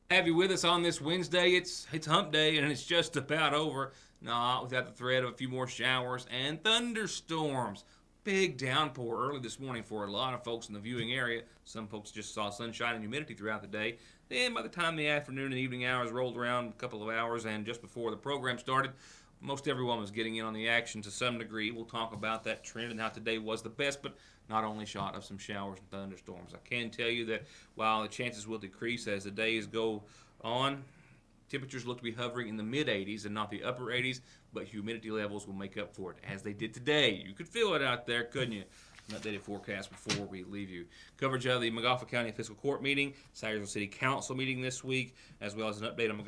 Have you with us on this Wednesday? It's hump day and it's just about over. Not without the threat of a few more showers and thunderstorms. Big downpour early this morning for a lot of folks in the viewing area. Some folks just saw sunshine and humidity throughout the day. Then by the time the afternoon and evening hours rolled around, a couple of hours and just before the program started, most everyone was getting in on the action to some degree. We'll talk about that trend and how today was the best, but not only shot of some showers and thunderstorms. I can tell you that while the chances will decrease as the days go on, temperatures look to be hovering in the mid-80s and not the upper 80s, but humidity levels will make up for it, as they did today. You could feel it out there, couldn't you? An updated forecast before we leave you. Coverage of the Montgomery County Fiscal Court meeting, Sayersville City Council meeting this week, as well as an update on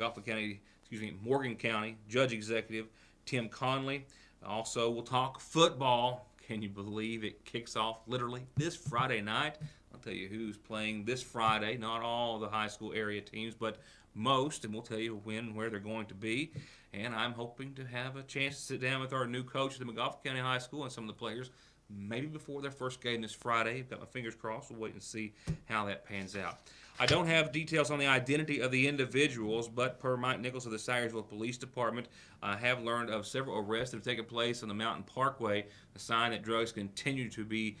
Morgan County Judge Executive Tim Conley. Also, we'll talk football. Can you believe it kicks off literally this Friday night? I'll tell you who's playing this Friday. Not all the high school area teams, but most, and we'll tell you when and where they're going to be. And I'm hoping to have a chance to sit down with our new coach at the Montgomery County High School and some of the players maybe before their first game this Friday. Got my fingers crossed. We'll wait and see how that pans out. I don't have details on the identity of the individuals, but per Mike Nichols of the Sayersville Police Department, I have learned of several arrests that have taken place on the Mountain Parkway, a sign that drugs continue to be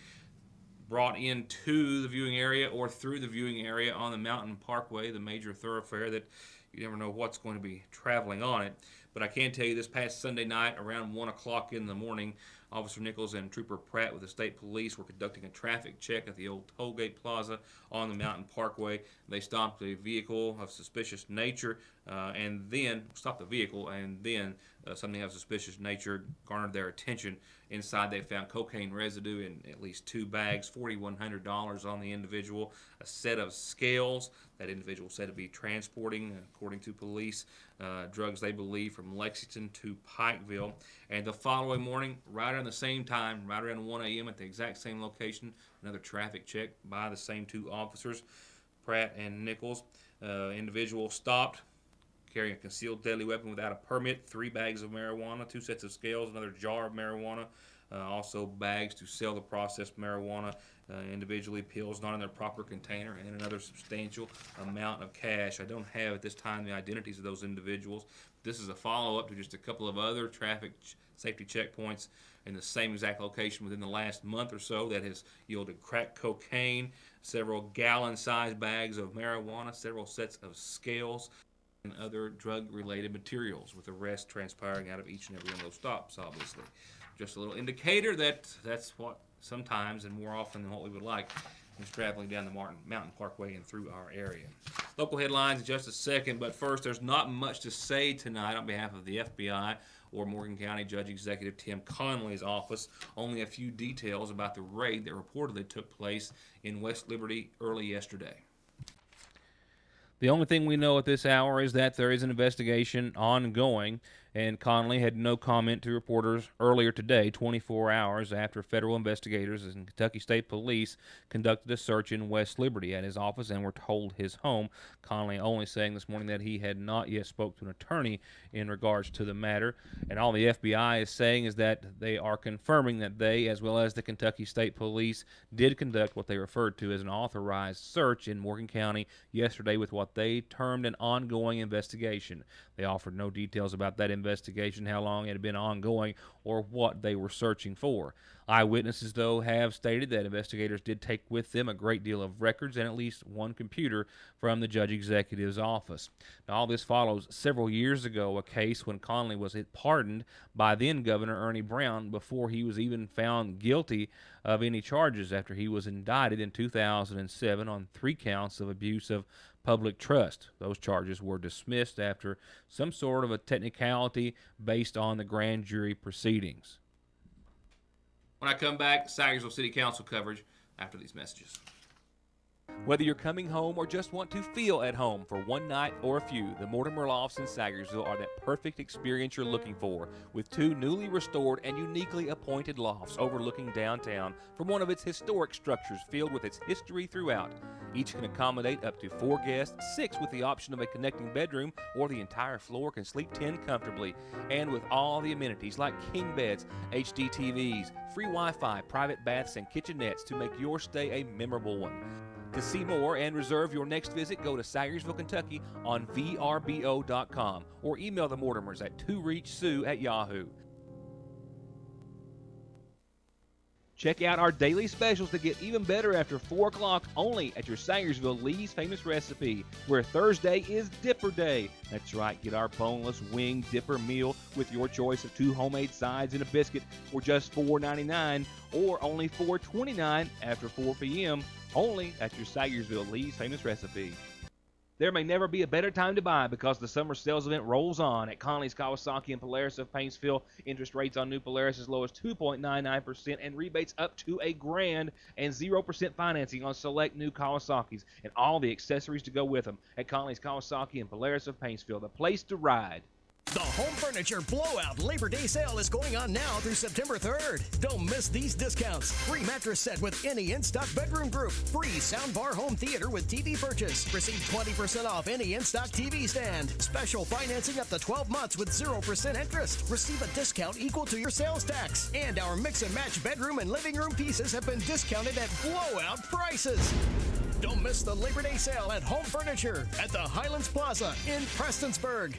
brought into the viewing area or through the viewing area on the Mountain Parkway, the major thoroughfare that you never know what's going to be traveling on it. But I can tell you this past Sunday night around 1 o'clock in the morning, Officer Nichols and Trooper Pratt with the state police were conducting a traffic check at the old Tollgate Plaza on the Mountain Parkway. They stopped a vehicle of suspicious nature and then stopped the vehicle, and then something of suspicious nature garnered their attention. Inside they found cocaine residue in at least 2 bags, $4,100 on the individual, a set of scales that individual said to be transporting, according to police, drugs they believe from Lexington to Pikeville. And the following morning, right around the same time, right around 1 a.m. at the exact same location, another traffic check by the same 2 officers, Pratt and Nichols. Individual stopped carrying a concealed deadly weapon without a permit, 3 bags of marijuana, 2 sets of scales, another jar of marijuana, also bags to sell the processed marijuana individually, pills not in their proper container, and another substantial amount of cash. I don't have at this time the identities of those individuals. This is a follow-up to just a couple of other traffic safety checkpoints in the same exact location within the last month or so that has yielded crack cocaine, several gallon-sized bags of marijuana, several sets of scales, and other drug-related materials, with arrests transpiring out of each and every one of those stops, obviously. Just a little indicator that that's what sometimes and more often than what we would like is traveling down the Mountain Parkway and through our area. Local headlines in just a second, but first, there's not much to say tonight on behalf of the FBI or Morgan County Judge Executive Tim Conley's office. Only a few details about the raid that reportedly took place in West Liberty early yesterday. The only thing we know at this hour is that there is an investigation ongoing, and Conley had no comment to reporters earlier today, 24 hours after federal investigators and Kentucky State Police conducted a search in West Liberty at his office and were told his home. Conley only saying this morning that he had not yet spoke to an attorney in regards to the matter, and all the FBI is saying is that they are confirming that they, as well as the Kentucky State Police, did conduct what they referred to as an authorized search in Morgan County yesterday with what they termed an ongoing investigation. They offered no details about that investigation, how long it had been ongoing, or what they were searching for. Eyewitnesses, though, have stated that investigators did take with them a great deal of records and at least one computer from the Judge Executive's office. Now, all this follows several years ago, a case when Conley was pardoned by then Governor Ernie Brown before he was even found guilty of any charges after he was indicted in 2007 on 3 counts of abuse of public trust. Those charges were dismissed after some sort of a technicality based on the grand jury proceedings. When I come back, Sayersville City Council coverage after these messages. Whether you're coming home or just want to feel at home for one night or a few, the Mortimer Lofts in Sayersville are that perfect experience you're looking for, with 2 newly restored and uniquely appointed lofts overlooking downtown from one of its historic structures filled with its history throughout. Each can accommodate up to 4 guests, 6 with the option of a connecting bedroom, or the entire floor can sleep 10 comfortably. And with all the amenities like king beds, HD TVs, free Wi-Fi, private baths, and kitchenettes to make your stay a memorable one. To see more and reserve your next visit, go to Sayersville, Kentucky on vrbo.com or email the Mortimers at 2reachsue@yahoo. Check out our daily specials to get even better after 4 o'clock only at your Sayersville Lee's Famous Recipe, where Thursday is Dipper Day. That's right, get our boneless wing dipper meal with your choice of 2 homemade sides and a biscuit for just $4.99 or only $4.29 after 4 p.m. only at your Sayersville Lee's Famous Recipe. There may never be a better time to buy because the summer sales event rolls on at Conley's, Kawasaki, and Polaris of Paintsville. Interest rates on new Polaris as low as 2.99% and rebates up to $1,000 and 0% financing on select new Kawasaki's and all the accessories to go with them at Conley's, Kawasaki, and Polaris of Paintsville, the place to ride. The Home Furniture Blowout Labor Day Sale is going on now through September 3rd. Don't miss these discounts. Free mattress set with any in-stock bedroom group. Free soundbar home theater with TV purchase. Receive 20% off any in-stock TV stand. Special financing up to 12 months with 0% interest. Receive a discount equal to your sales tax. And our mix and match bedroom and living room pieces have been discounted at blowout prices. Don't miss the Labor Day Sale at Home Furniture at the Highlands Plaza in Prestonsburg.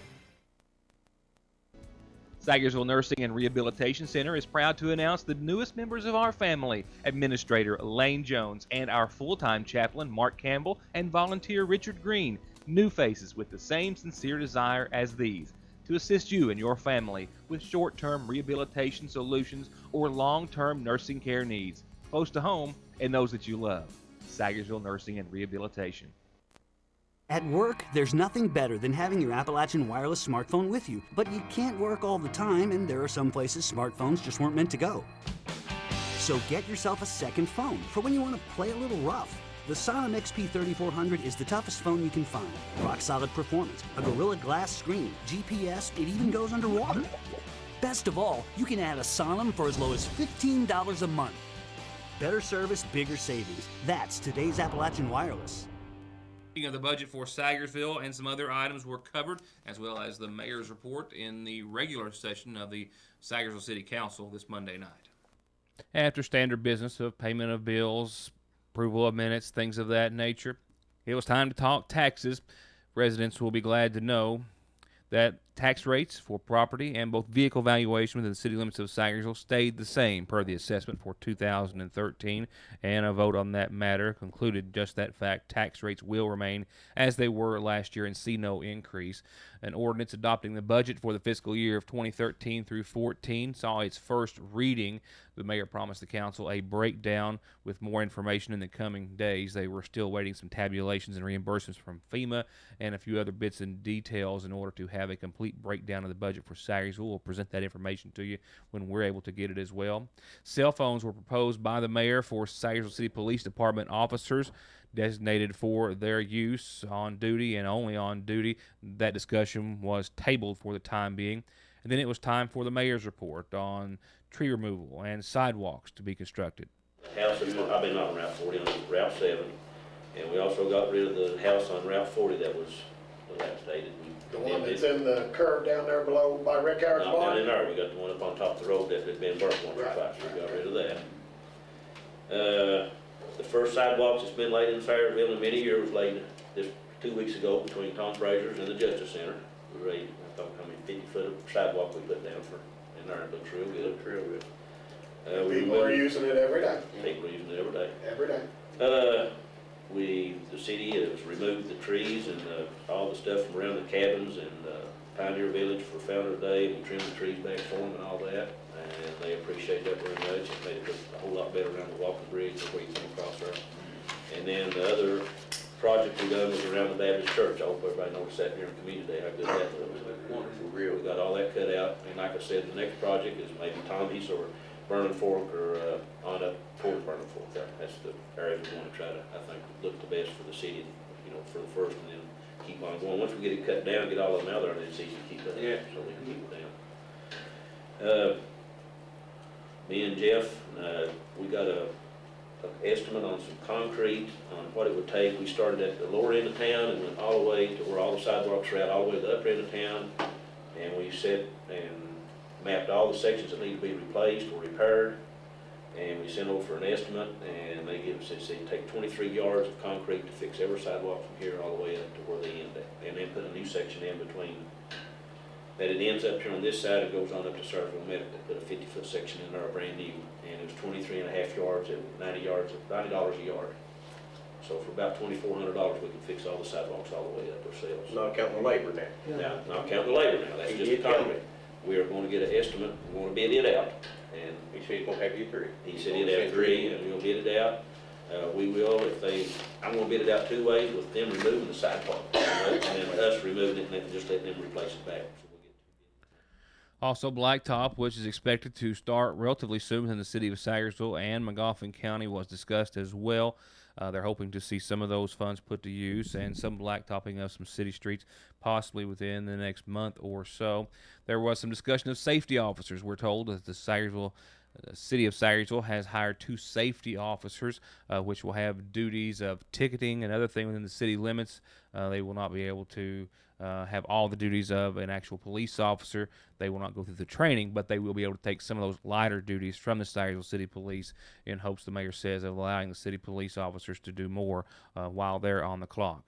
Sayersville Nursing and Rehabilitation Center is proud to announce the newest members of our family, Administrator Lane Jones and our full-time chaplain Mark Campbell and volunteer Richard Green, new faces with the same sincere desire as these, to assist you and your family with short-term rehabilitation solutions or long-term nursing care needs, close to home and those that you love. Sayersville Nursing and Rehabilitation. At work, there's nothing better than having your Appalachian wireless smartphone with you. But you can't work all the time, and there are some places smartphones just weren't meant to go. So get yourself a second phone for when you want to play a little rough. The Sonim XP3400 is the toughest phone you can find. Rock-solid performance, a Gorilla Glass screen, GPS, it even goes underwater. Best of all, you can add a Sonim for as low as $15 a month. Better service, bigger savings. That's today's Appalachian Wireless. Speaking of the budget for Sayersville, and some other items were covered, as well as the mayor's report in the regular session of the Sayersville City Council this Monday night. After standard business of payment of bills, approval of minutes, things of that nature, it was time to talk taxes. Residents will be glad to know that tax rates for property and both vehicle valuation within the city limits of Sayersville stayed the same per the assessment for 2013, and a vote on that matter concluded just that fact. Tax rates will remain as they were last year and see no increase. An ordinance adopting the budget for the fiscal year of 2013 through 14 saw its first reading. The mayor promised the council a breakdown with more information in the coming days. They were still waiting some tabulations and reimbursements from FEMA and a few other bits and details in order to have a complete breakdown of the budget for Sayersville. We'll present that information to you when we're able to get it as well. Cell phones were proposed by the mayor for Sayersville City Police Department officers designated for their use on duty and only on duty. That discussion was tabled for the time being. And then it was time for the mayor's report on tree removal and sidewalks to be constructed. The house is, I've been on Route 40 on Route 7, and we also got rid of the house on Route 40 that was dilapidated. The one that's in the curve down there below by Rick Howard's Not down barn? in there, we got the one up on top of the road that had been burnt once or twice, so we got rid of that. The first sidewalks that's been laid in Sayersville in many years was laid this 2 weeks ago between Tom Frazier's and the Justice Center. We raised, I thought, 50 foot of sidewalk we put down for in there. It looks real good. Looks real good. People are using it every day. People are using it every day. Every day. The city has removed the trees and all the stuff from around the cabins and Pioneer Village for Founder's Day. We trimmed the trees back for them and all that, and they appreciate that very much. It made it look a whole lot better around the walking bridge where you come across there. And then the other project we done was around the Baptist Church. I hope everybody noticed that during Community Day, how good that looks. Wonderful, real. We got all that cut out, and like I said, the next project is maybe Tommy's or Burning Fork or on up toward Burning Fork. That's the area we want to try to, I think, look the best for the city, you know, for the first, and then keep on going. Once we get it cut down, get all of them out there, then it's easy to keep it up, so we can keep it down. Me and Jeff, we got an estimate on some concrete on what it would take. We started at the lower end of town and went all the way to where all the sidewalks are at, all the way to the upper end of town, and we set and mapped all the sections that need to be replaced or repaired, And we sent over for an estimate, and they give us, it take 23 yards of concrete to fix every sidewalk from here all the way up to where they end at. And then put a new section in between, that it ends up here on this side and goes on up to Surfville Medical. They put a 50-foot section in there, brand new, and it was 23.5 yards at $90 a yard. So for about $2,400, we can fix all the sidewalks all the way up ourselves. Not counting the labor now. Now, not counting the labor now, that's just the concrete. We are going to get an estimate, we're going to bid it out. And He said he's gonna have you 3. he said he'd have 3, and we'll bid it out. We will, I'm gonna bid it out 2 ways, with them removing the sidewalk, and then us removing it, and then just letting them replace it back. So we'll get 2 bids. Also, blacktop, which is expected to start relatively soon in the city of Sayersville and Magoffin County, was discussed as well. They're hoping to see some of those funds put to use and some blacktopping of some city streets possibly within the next month or so. There was some discussion of safety officers. We're told that the city of Sayersville has hired 2 safety officers, which will have duties of ticketing and other things within the city limits. They will not be able to have all the duties of an actual police officer. They will not go through the training, but they will be able to take some of those lighter duties from the Sayersville City Police in hopes, the mayor says, of allowing the city police officers to do more while they're on the clock.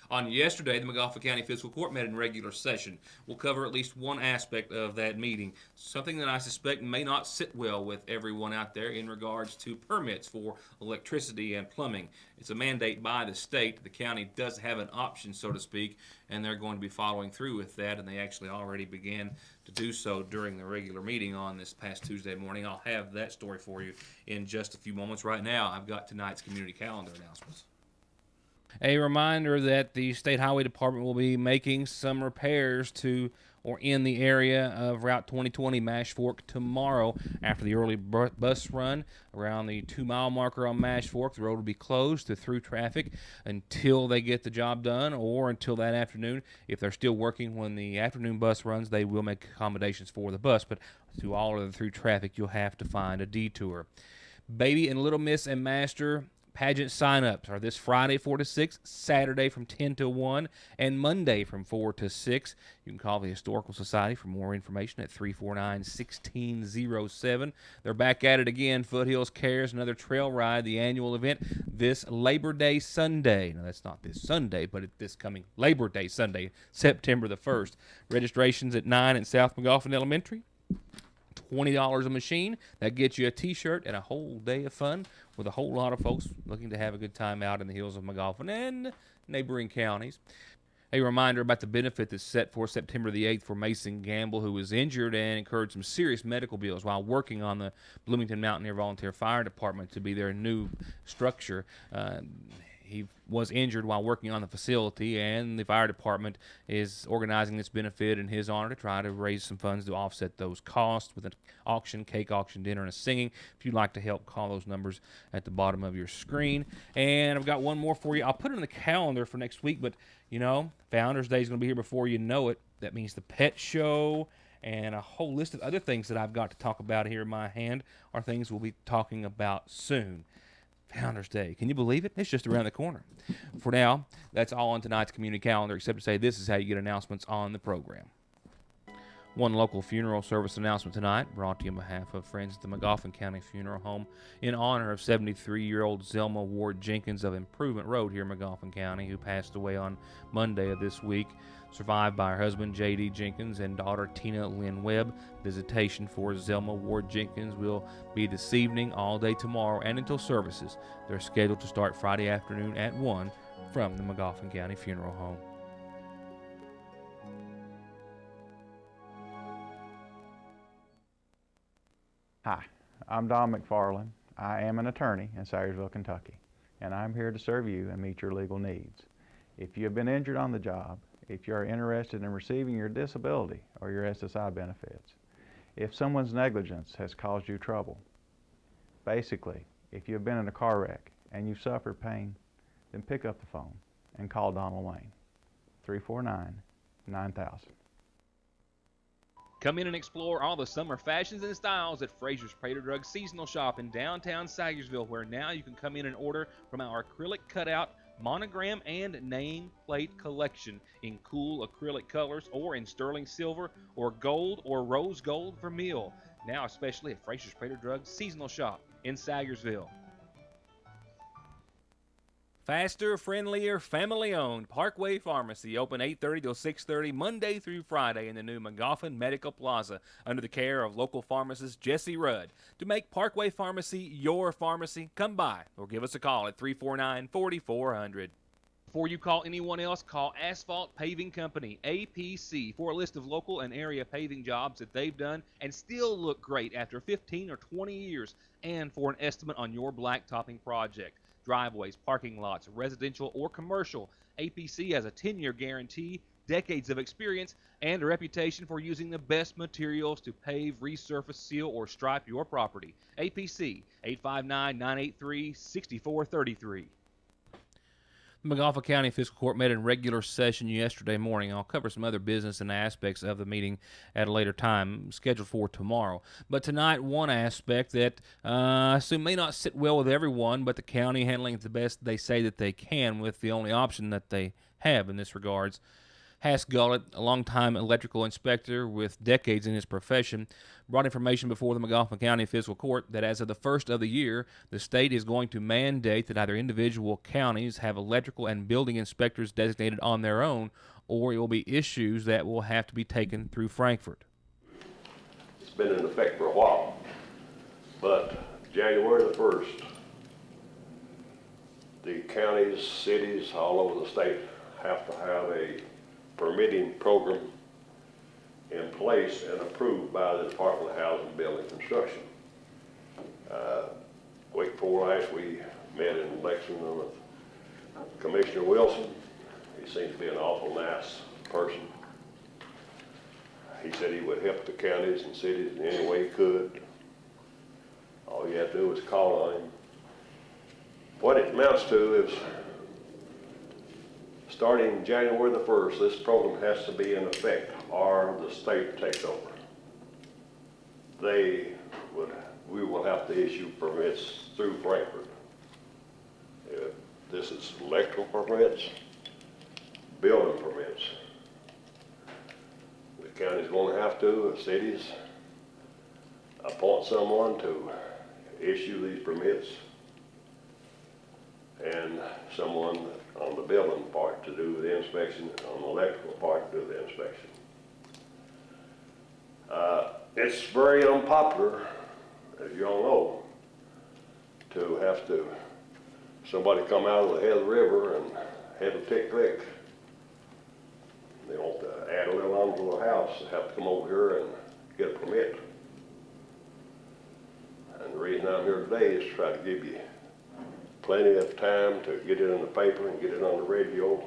On yesterday, the Magoffin County Fiscal Court met in regular session. We'll cover at least one aspect of that meeting, something that I suspect may not sit well with everyone out there in regards to permits for electricity and plumbing. It's a mandate by the state. The county does have an option, so to speak, and they're going to be following through with that, and they actually already began to do so during the regular meeting on this past Tuesday morning. I'll have that story for you in just a few moments. Right now, I've got tonight's community calendar announcements. A reminder that the State Highway Department will be making some repairs to or in the area of Route 2020 Mash Fork tomorrow after the early bus run around the 2-mile marker on Mash Fork. The road will be closed to through traffic until they get the job done or until that afternoon. If they're still working when the afternoon bus runs, they will make accommodations for the bus, but to all of the through traffic, you'll have to find a detour. Baby and Little Miss and Master pageant sign-ups are this Friday 4 to 6, Saturday from 10 to 1, and Monday from 4 to 6. You can call the Historical Society for more information at 349-1607. They're back at it again. Foothills Cares, another trail ride, the annual event this Labor Day Sunday. Now, that's not this Sunday, but this coming Labor Day Sunday, September the 1st. Registration's at 9 at South Magoffin Elementary. $20 a machine. That gets you a T-shirt and a whole day of fun with a whole lot of folks looking to have a good time out in the hills of Magoffin and neighboring counties. A reminder about the benefit that's set for September the 8th for Mason Gamble, who was injured and incurred some serious medical bills while working on the Bloomington Mountaineer Volunteer Fire Department to be their new structure. He was injured while working on the facility, and the fire department is organizing this benefit in his honor to try to raise some funds to offset those costs with an auction, cake auction, dinner, and a singing. If you'd like to help, call those numbers at the bottom of your screen. And I've got one more for you. I'll put it in the calendar for next week, but, you know, Founders Day is going to be here before you know it. That means the pet show and a whole list of other things that I've got to talk about here in my hand are things we'll be talking about soon. Founders Day. Can you believe it? It's just around the corner. For now, that's all on tonight's community calendar, except to say this is how you get announcements on the program. One local funeral service announcement tonight, brought to you on behalf of friends at the Magoffin County Funeral Home in honor of 73-year-old Zelma Ward Jenkins of Improvement Road here in Magoffin County, who passed away on Monday of this week, survived by her husband J.D. Jenkins and daughter Tina Lynn Webb. Visitation for Zelma Ward Jenkins will be this evening, all day tomorrow, and until services. They're scheduled to start Friday afternoon at 1 from the Magoffin County Funeral Home. Hi, I'm Don McFarland. I am an attorney in Sayersville, Kentucky, and I'm here to serve you and meet your legal needs. If you have been injured on the job, if you are interested in receiving your disability or your SSI benefits, if someone's negligence has caused you trouble, basically, if you have been in a car wreck and you've suffered pain, then pick up the phone and call Donald Wayne, 349-9000. Come in and explore all the summer fashions and styles at Fraser's Prater Drug Seasonal Shop in downtown Sayersville, where now you can come in and order from our acrylic cutout, monogram, and nameplate collection in cool acrylic colors or in sterling silver or gold or rose gold vermeil. now especially at Fraser's Prater Drugs Seasonal Shop in Sayersville. Faster, friendlier, family-owned Parkway Pharmacy, open 8:30 till 6:30 Monday through Friday in the new McGoffin Medical Plaza under the care of local pharmacist Jesse Rudd. To make Parkway Pharmacy your pharmacy, come by or give us a call at 349-4400. Before you call anyone else, call Asphalt Paving Company, APC, for a list of local and area paving jobs that they've done and still look great after 15 or 20 years, and for an estimate on your blacktopping project. Driveways, parking lots, residential or commercial. APC has a 10-year guarantee, decades of experience, and a reputation for using the best materials to pave, resurface, seal, or stripe your property. APC, 859-983-6433. The McGoffin County Fiscal Court met in regular session yesterday morning. I'll cover some other business and aspects of the meeting at a later time, scheduled for tomorrow. But tonight, one aspect that I assume may not sit well with everyone, but the county handling it the best they say that they can with the only option that they have in this regards. Hass Gullett, a longtime electrical inspector with decades in his profession, brought information before the McGoffin County Fiscal Court that as of the first of the year, the state is going to mandate that either individual counties have electrical and building inspectors designated on their own, or it will be issues that will have to be taken through Frankfort. It's been in effect for a while, but January the 1st, the counties, cities all over the state have to have a permitting program in place and approved by the Department of Housing and Building Construction. Week before last, we met in Lexington with Commissioner Wilson. He seems to be an awful nice person. He said he would help the counties and cities in any way he could. All you have to do is call on him. What it amounts to is, starting January the 1st, this program has to be in effect or the state takes over. We will have to issue permits through Frankfort. This is electrical permits, building permits. The county's going to have to, the cities, appoint someone to issue these permits and someone on the building part to do the inspection, on the electrical part to do the inspection. It's very unpopular, as you all know, to have somebody come out of the head of the river and head of Tick Lick. They want to add a little onto the house, they have to come over here and get a permit. And the reason I'm here today is to try to give you plenty of time to get it in the paper and get it on the radio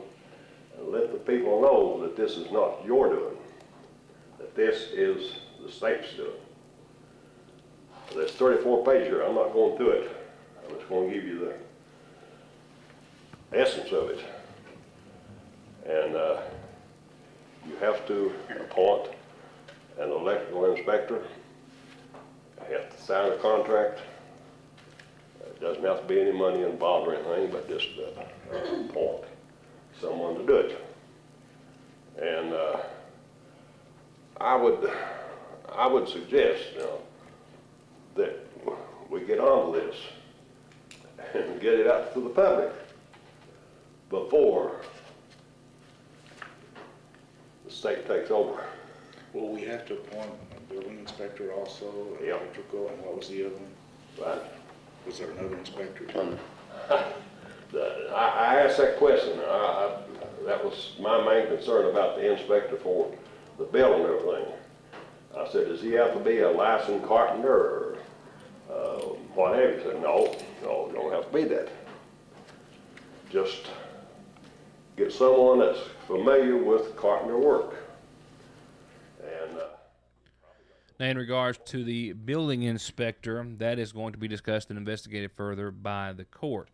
and let the people know that this is not your doing, that this is the state's doing. This 34 pager, I'm not going through it. I'm just going to give you the essence of it. And you have to appoint an electrical inspector. You have to sign a contract. It doesn't have to be any money involved or anything, but just appoint someone to do it. And I would suggest, that we get on to this and get it out to the public before the state takes over. Well, we have to appoint a building inspector also, Yeah. electrical, and what was the other one? Right. Was there another inspector? I asked that question. That was my main concern about the inspector for the building and everything. I said, does he have to be a licensed carpenter or what have you? He said, no, you don't have to be that. Just get someone that's familiar with carpenter work. And Now, in regards to the building inspector, that is going to be discussed and investigated further by the court.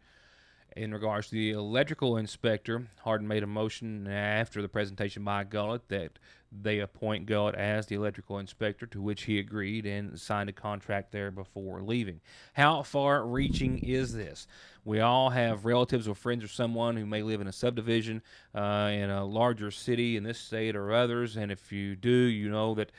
In regards to the electrical inspector, Hardin made a motion after the presentation by Gullett that they appoint Gullett as the electrical inspector, to which he agreed and signed a contract there before leaving. How far-reaching is this? We all have relatives or friends or someone who may live in a subdivision in a larger city in this state or others, and if you do, you know that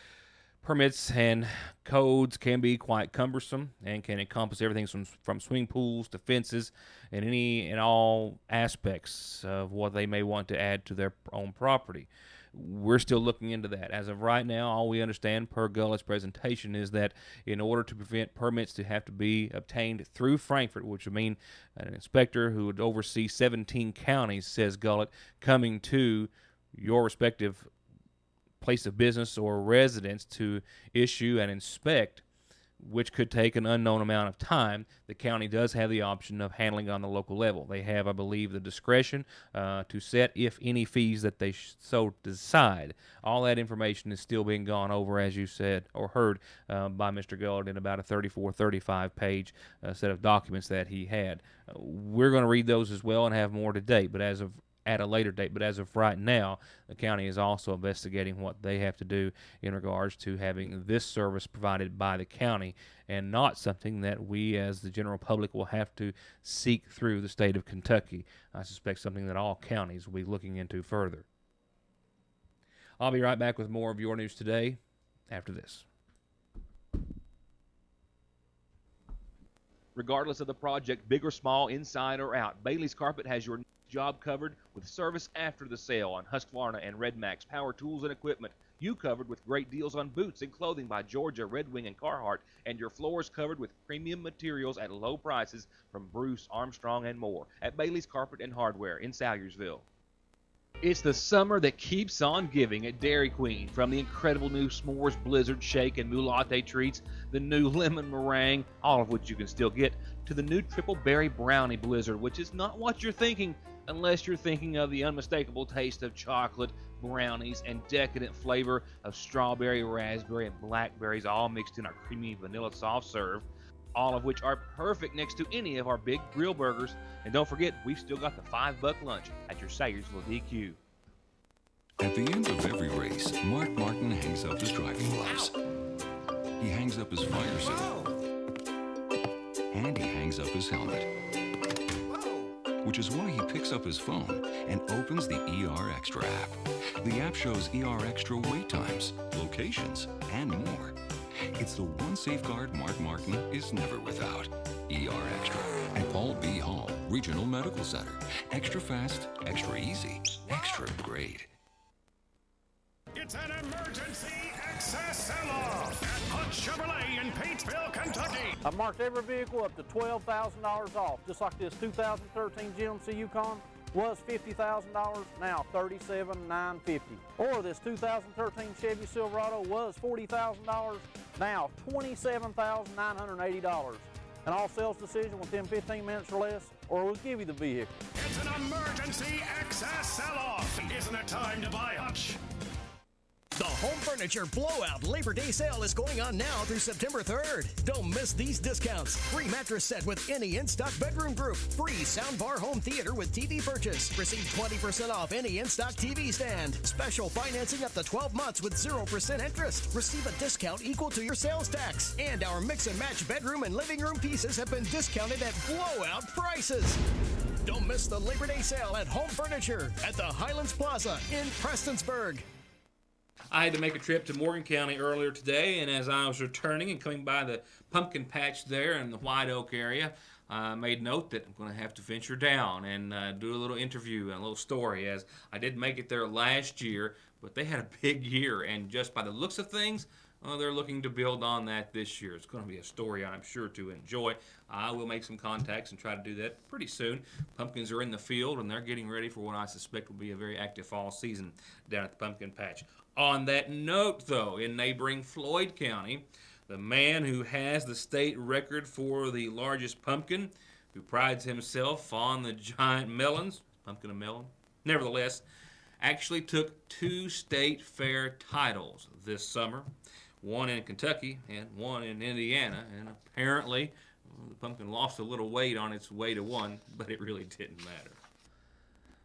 permits and codes can be quite cumbersome and can encompass everything from swimming pools to fences and any and all aspects of what they may want to add to their own property. We're still looking into that. As of right now, all we understand per Gullett's presentation is that in order to prevent permits to have to be obtained through Frankfort, which would mean an inspector who would oversee 17 counties, says Gullett, coming to your respective place of business or residence to issue and inspect, which could take an unknown amount of time, the county does have the option of handling on the local level. They have, I believe, the discretion to set, if any, fees that they so decide. All that information is still being gone over, as you said or heard, by Mr. Gullett in about a 34, 35-page set of documents that he had. We're going to read those as well and have more today, but at a later date. But as of right now, the county is also investigating what they have to do in regards to having this service provided by the county and not something that we as the general public will have to seek through the state of Kentucky. I suspect something that all counties will be looking into further. I'll be right back with more of your news today after this. Regardless of the project, big or small, inside or out, Bailey's Carpet has your job covered with service after the sale on Husqvarna and Red Max power tools and equipment. You covered with great deals on boots and clothing by Georgia, Red Wing, and Carhartt, and your floors covered with premium materials at low prices from Bruce, Armstrong, and more at Bailey's Carpet and Hardware in Salyers.ville. It's the summer that keeps on giving at Dairy Queen. From the incredible new S'mores Blizzard Shake and Moulatte treats, the new Lemon Meringue, all of which you can still get, to the new Triple Berry Brownie Blizzard, which is not what you're thinking, unless you're thinking of the unmistakable taste of chocolate, brownies, and decadent flavor of strawberry, raspberry, and blackberries, all mixed in our creamy vanilla soft serve, all of which are perfect next to any of our big grill burgers. And don't forget, we've still got the $5 lunch at your Sayersville DQ. At the end of every race, Mark Martin hangs up his driving gloves. He hangs up his fire suit. And he hangs up his helmet. Which is why he picks up his phone and opens the ER Extra app. The app shows ER Extra wait times, locations, and more. It's the one safeguard Mark Martin is never without. ER Extra at Paul B. Hall Regional Medical Center. Extra fast, extra easy, extra great. It's an emergency excess sell-off at Hunt Chevrolet in Paintsville, Kentucky. I've marked every vehicle up to $12,000 off, just like this 2013 GMC Yukon was $50,000, now $37,950. Or this 2013 Chevy Silverado was $40,000, now $27,980. An all sales decision within 15 minutes or less, or we'll give you the vehicle. It's an emergency excess sell-off. Isn't it time to buy Hutch? The Home Furniture Blowout Labor Day Sale is going on now through September 3rd. Don't miss these discounts. Free mattress set with any in-stock bedroom group. Free soundbar home theater with TV purchase. Receive 20% off any in-stock TV stand. Special financing up to 12 months with 0% interest. Receive a discount equal to your sales tax. And our mix and match bedroom and living room pieces have been discounted at blowout prices. Don't miss the Labor Day Sale at Home Furniture at the Highlands Plaza in Prestonsburg. I had to make a trip to Morgan County earlier today, and as I was returning and coming by the pumpkin patch there in the White Oak area, I made note that I'm going to have to venture down and do a little interview and a little story, as I did make it there last year, but they had a big year, and just by the looks of things, they're looking to build on that this year. It's going to be a story I'm sure to enjoy. I will make some contacts and try to do that pretty soon. Pumpkins are in the field, and they're getting ready for what I suspect will be a very active fall season down at the pumpkin patch. On that note, though, in neighboring Floyd County, the man who has the state record for the largest pumpkin, who prides himself on the giant melons, pumpkin and melon, nevertheless, actually took 2 state fair titles this summer, one in Kentucky and one in Indiana, and apparently the pumpkin lost a little weight on its way to one, but it really didn't matter.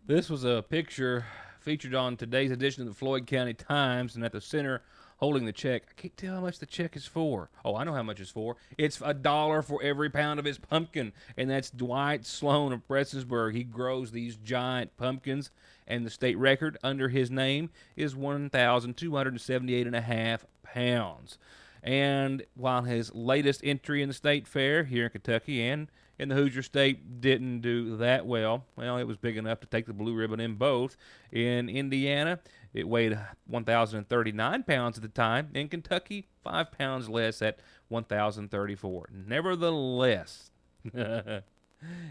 This was a picture featured on today's edition of the Floyd County Times, and at the center holding the check. I can't tell how much the check is for. Oh, I know how much it's for. It's $1 for every pound of his pumpkin, and that's Dwight Sloan of Prestonsburg. He grows these giant pumpkins, and the state record under his name is 1,278.5 pounds. And while his latest entry in the state fair here in Kentucky and in the Hoosier State didn't do that well, it was big enough to take the blue ribbon in both. In Indiana, it weighed 1,039 pounds at the time. In Kentucky, 5 pounds less at 1,034. Nevertheless, it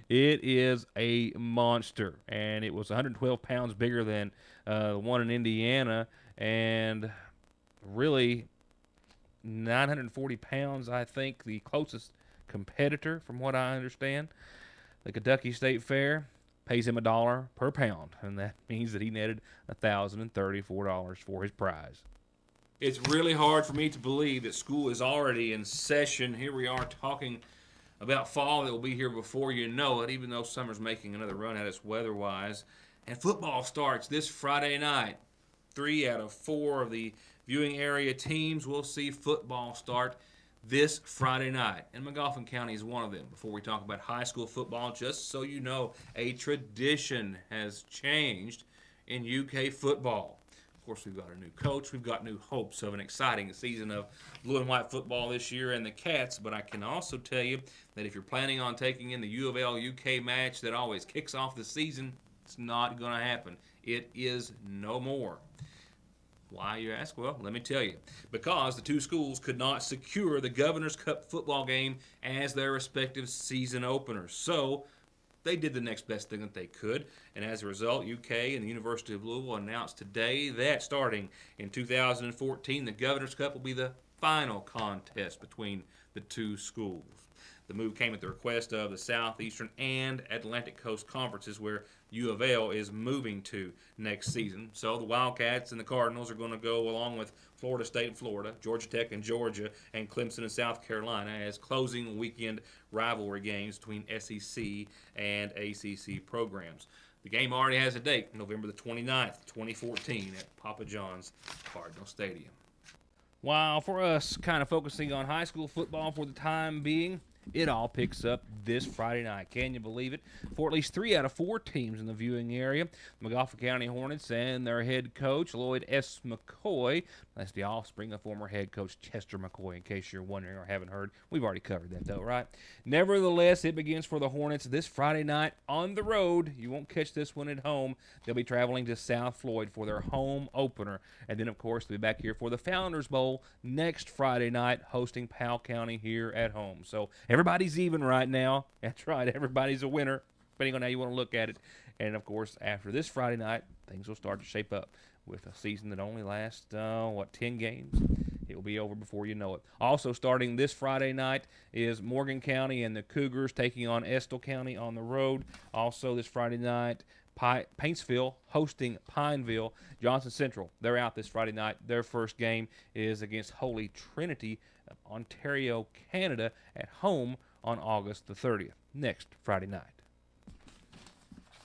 is a monster, and it was 112 pounds bigger than the one in Indiana, and really 940 pounds, I think, the closest competitor, from what I understand. The Kentucky State Fair pays him $1 per pound, and that means that he netted $1,034 for his prize. It's really hard for me to believe that school is already in session. Here we are talking about fall that will be here before you know it, even though summer's making another run at us weather-wise. And football starts this Friday night. 3 out of 4 of the viewing area teams will see football start this Friday night. And McGoffin County is one of them. Before we talk about high school football, just so you know, a tradition has changed in UK football. Of course, we've got a new coach. We've got new hopes of an exciting season of blue and white football this year and the Cats. But I can also tell you that if you're planning on taking in the U of L UK match that always kicks off the season, it's not going to happen. It is no more. Why, you ask? Well, let me tell you. Because the two schools could not secure the Governor's Cup football game as their respective season openers. So they did the next best thing that they could. And as a result, UK and the University of Louisville announced today that starting in 2014, the Governor's Cup will be the final contest between the two schools. The move came at the request of the Southeastern and Atlantic Coast Conferences, where U of L is moving to next season. So the Wildcats and the Cardinals are going to go along with Florida State and Florida, Georgia Tech and Georgia, and Clemson and South Carolina as closing weekend rivalry games between SEC and ACC programs. The game already has a date, November the 29th, 2014, at Papa John's Cardinal Stadium. While for us kind of focusing on high school football for the time being, it all picks up this Friday night. Can you believe it? For at least 3 out of 4 teams in the viewing area, the McGoffin County Hornets and their head coach, Lloyd S. McCoy. That's the offspring of former head coach Chester McCoy, in case you're wondering or haven't heard. We've already covered that, though, right? Nevertheless, it begins for the Hornets this Friday night on the road. You won't catch this one at home. They'll be traveling to South Floyd for their home opener. And then, of course, they'll be back here for the Founders Bowl next Friday night, hosting Powell County here at home. So everybody's even right now. That's right. Everybody's a winner, depending on how you want to look at it. And, of course, after this Friday night, things will start to shape up with a season that only lasts, 10 games? It will be over before you know it. Also starting this Friday night is Morgan County and the Cougars taking on Estill County on the road. Also this Friday night, Paintsville hosting Pineville. Johnson Central, they're out this Friday night. Their first game is against Holy Trinity of Ontario, Canada, at home on August the 30th, next Friday night.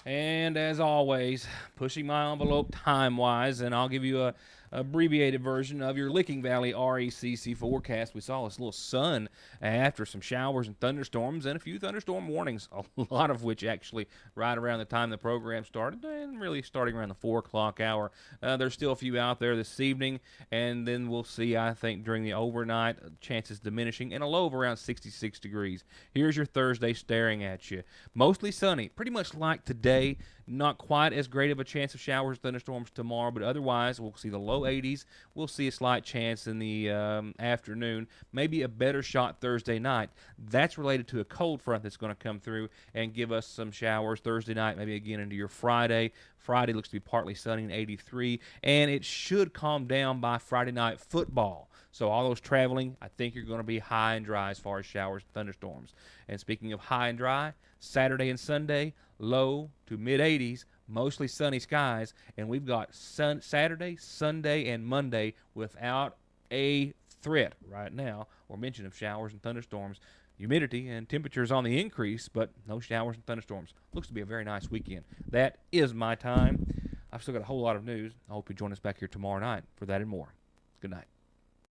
And as always, pushing my envelope time-wise, and I'll give you a abbreviated version of your Licking Valley RECC forecast. We saw this little sun after some showers and thunderstorms and a few thunderstorm warnings, a lot of which actually right around the time the program started and really starting around the 4 o'clock hour. There's still a few out there this evening, and then we'll see, I think, during the overnight, chances diminishing, and a low of around 66 degrees. Here's your Thursday staring at you. Mostly sunny, pretty much like today. Not quite as great of a chance of showers and thunderstorms tomorrow, but otherwise we'll see the low 80s. We'll see a slight chance in the afternoon, maybe a better shot Thursday night. That's related to a cold front that's going to come through and give us some showers Thursday night, maybe again into your Friday. Friday looks to be partly sunny and 83, and it should calm down by Friday night football. So all those traveling, I think you're going to be high and dry as far as showers and thunderstorms. And speaking of high and dry, Saturday and Sunday, low to mid-80s, mostly sunny skies, and we've got Saturday, Sunday, and Monday without a threat right now or mention of showers and thunderstorms. Humidity and temperatures on the increase, but no showers and thunderstorms. Looks to be a very nice weekend. That is my time. I've still got a whole lot of news. I hope you join us back here tomorrow night for that and more. Good night.